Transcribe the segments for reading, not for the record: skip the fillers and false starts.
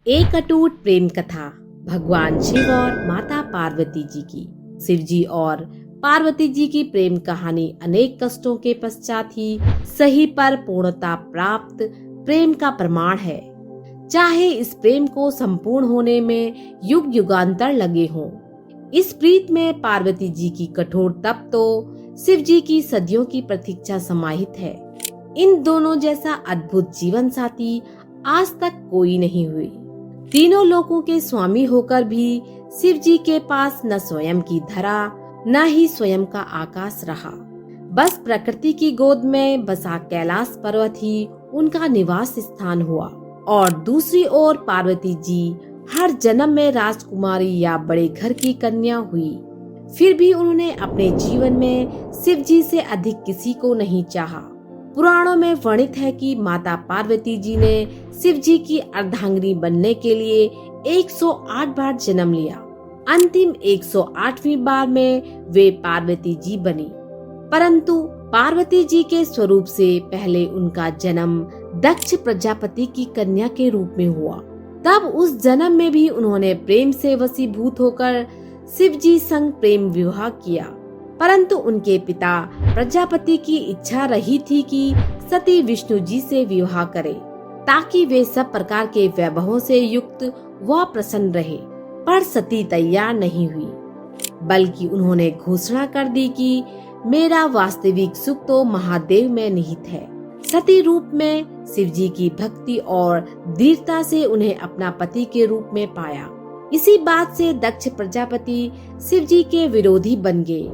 एक अटूट प्रेम कथा भगवान शिव और माता पार्वती जी की। शिव जी और पार्वती जी की प्रेम कहानी अनेक कष्टों के पश्चात ही सही पर पूर्णता प्राप्त प्रेम का प्रमाण है। चाहे इस प्रेम को संपूर्ण होने में युग युगांतर लगे हों, इस प्रीत में पार्वती जी की कठोर तप तो शिव जी की सदियों की प्रतीक्षा समाहित है। इन दोनों जैसा अद्भुत जीवन साथी आज तक कोई नहीं हुई। तीनों लोकों के स्वामी होकर भी शिव जी के पास न स्वयं की धरा न ही स्वयं का आकाश रहा। बस प्रकृति की गोद में बसा कैलाश पर्वत ही उनका निवास स्थान हुआ। और दूसरी ओर पार्वती जी हर जन्म में राजकुमारी या बड़े घर की कन्या हुई। फिर भी उन्होंने अपने जीवन में शिव जी से अधिक किसी को नहीं चाहा। पुराणों में वर्णित है कि माता पार्वती जी ने शिव जी की अर्धांगिनी बनने के लिए 108 बार जन्म लिया। अंतिम 108वीं बार में वे पार्वती जी बनी। परंतु पार्वती जी के स्वरूप से पहले उनका जन्म दक्ष प्रजापति की कन्या के रूप में हुआ। तब उस जन्म में भी उन्होंने प्रेम से वशीभूत होकर शिव जी संग प्रेम विवाह किया। परंतु उनके पिता प्रजापति की इच्छा रही थी कि सती विष्णु जी से विवाह करें, ताकि वे सब प्रकार के वैभवों से युक्त व प्रसन्न रहे। पर सती तैयार नहीं हुई, बल्कि उन्होंने घोषणा कर दी कि मेरा वास्तविक सुख तो महादेव में निहित है। सती रूप में शिव जी की भक्ति और दृढ़ता से उन्हें अपना पति के रूप में पाया। इसी बात से दक्ष प्रजापति शिव जी के विरोधी बन गए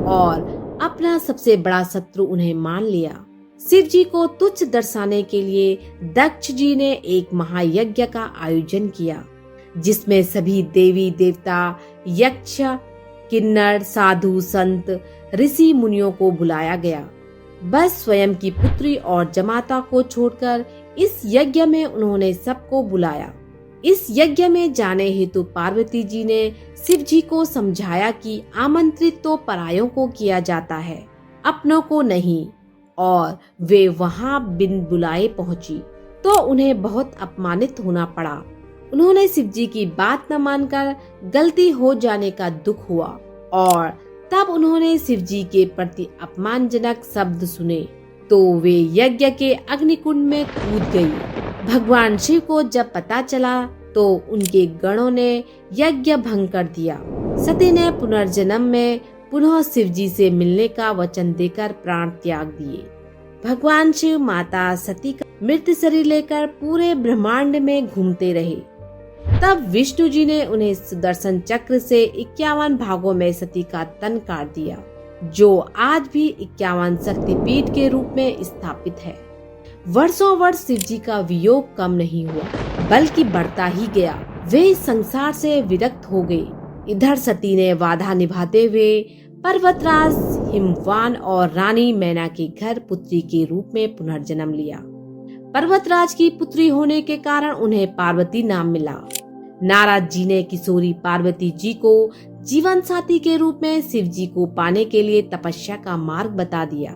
और अपना सबसे बड़ा शत्रु उन्हें मान लिया। शिव जी को तुच्छ दर्शाने के लिए दक्ष जी ने एक महायज्ञ का आयोजन किया, जिसमें सभी देवी देवता, यक्ष, किन्नर, साधु, संत, ऋषि मुनियों को बुलाया गया। बस स्वयं की पुत्री और जमाता को छोड़कर इस यज्ञ में उन्होंने सबको बुलाया। इस यज्ञ में जाने हेतु पार्वती जी ने शिव जी को समझाया कि आमंत्रित तो परायों को किया जाता है, अपनों को नहीं। और वे वहां बिन बुलाए पहुंची तो उन्हें बहुत अपमानित होना पड़ा। उन्होंने शिव जी की बात न मानकर गलती हो जाने का दुख हुआ और तब उन्होंने शिव जी के प्रति अपमानजनक शब्द सुने तो वे यज्ञ के अग्निकुंड में कूद गई। भगवान शिव को जब पता चला तो उनके गणों ने यज्ञ भंग कर दिया। सती ने पुनर्जन्म में पुनः शिव जी से मिलने का वचन देकर प्राण त्याग दिए। भगवान शिव माता सती का मृत शरीर लेकर पूरे ब्रह्मांड में घूमते रहे। तब विष्णु जी ने उन्हें सुदर्शन चक्र से 51 भागों में सती का तन काट दिया, जो आज भी 51 शक्तिपीठ के रूप में स्थापित है। वर्षों वर्ष शिव जी का वियोग कम नहीं हुआ, बल्कि बढ़ता ही गया। वे संसार से विरक्त हो गए। इधर सती ने वादा निभाते हुए पर्वतराज हिमवान और रानी मैना के घर पुत्री के रूप में पुनर्जन्म लिया। पर्वतराज की पुत्री होने के कारण उन्हें पार्वती नाम मिला। नारद जी ने किशोरी पार्वती जी को जीवन साथी के रूप में शिव जी को पाने के लिए तपस्या का मार्ग बता दिया।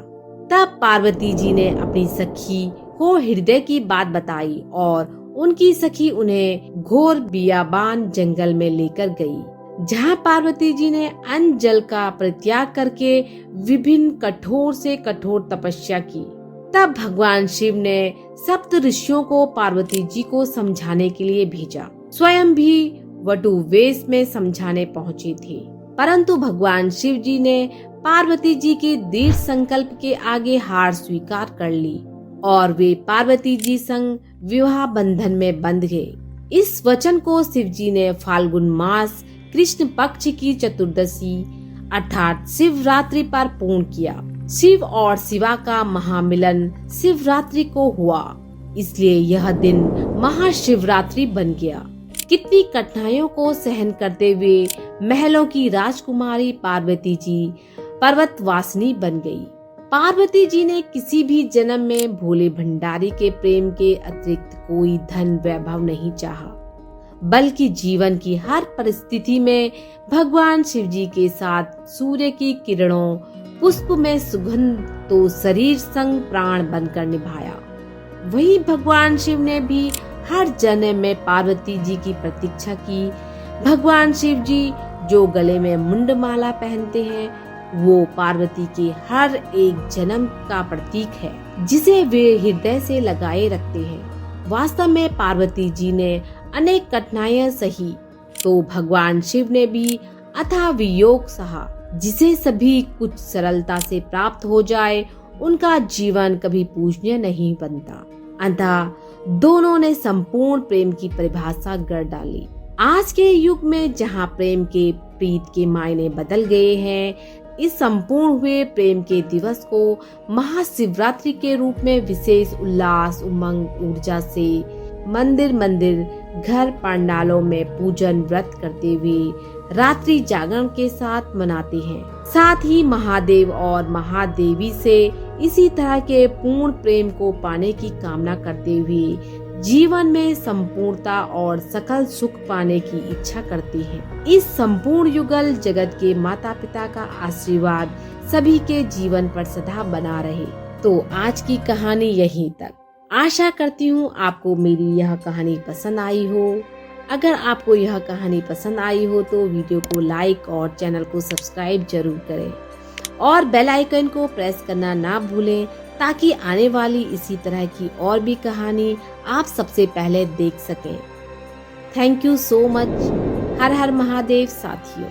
तब पार्वती जी ने अपनी सखी को हृदय की बात बताई और उनकी सखी उन्हें घोर बियाबान जंगल में लेकर गई, जहाँ पार्वती जी ने अन्न जल का परित्याग करके विभिन्न कठोर से कठोर तपस्या की। तब भगवान शिव ने सप्त ऋषियों को पार्वती जी को समझाने के लिए भेजा। स्वयं भी वटु वेश में समझाने पहुँचे थे, परंतु भगवान शिव जी ने पार्वती जी के दृढ़ संकल्प के आगे हार स्वीकार कर ली और वे पार्वती जी संग विवाह बंधन में बंध गए। इस वचन को शिव जी ने फाल्गुन मास कृष्ण पक्ष की चतुर्दशी अर्थात शिवरात्रि पर पूर्ण किया। शिव और शिवा का महामिलन शिवरात्रि को हुआ, इसलिए यह दिन महाशिवरात्रि बन गया। कितनी कठिनाइयों को सहन करते हुए महलों की राजकुमारी पार्वती जी पर्वतवासिनी बन गई। पार्वती जी ने किसी भी जन्म में भोले भंडारी के प्रेम के अतिरिक्त कोई धन वैभव नहीं चाहा, बल्कि जीवन की हर परिस्थिति में भगवान शिव जी के साथ सूर्य की किरणों, पुष्प में सुगंध तो शरीर संग प्राण बनकर निभाया। वहीं भगवान शिव ने भी हर जन्म में पार्वती जी की प्रतीक्षा की। भगवान शिव जी जो गले में मुंडमाला पहनते हैं वो पार्वती के हर एक जन्म का प्रतीक है जिसे वे हृदय से लगाए रखते हैं। वास्तव में पार्वती जी ने अनेक कठिनाइयां सही तो भगवान शिव ने भी अथाह वियोग सहा। जिसे सभी कुछ सरलता से प्राप्त हो जाए उनका जीवन कभी पूजनीय नहीं बनता। अतः दोनों ने संपूर्ण प्रेम की परिभाषा गढ़ डाली। आज के युग में जहाँ प्रेम के प्रीत के मायने बदल गए हैं, इस संपूर्ण हुए प्रेम के दिवस को महाशिवरात्रि के रूप में विशेष उल्लास उमंग ऊर्जा से मंदिर मंदिर घर पंडालों में पूजन व्रत करते हुए रात्रि जागरण के साथ मनाते हैं। साथ ही महादेव और महादेवी से इसी तरह के पूर्ण प्रेम को पाने की कामना करते हुए जीवन में संपूर्णता और सकल सुख पाने की इच्छा करती हैं। इस संपूर्ण युगल जगत के माता पिता का आशीर्वाद सभी के जीवन पर सदा बना रहे। तो आज की कहानी यहीं तक। आशा करती हूँ आपको मेरी यह कहानी पसंद आई हो। अगर आपको यह कहानी पसंद आई हो तो वीडियो को लाइक और चैनल को सब्सक्राइब जरूर करें और बेल आइकन को प्रेस करना ना भूलें ताकि आने वाली इसी तरह की और भी कहानी आप सबसे पहले देख सकें। Thank you so much. हर हर महादेव साथियों।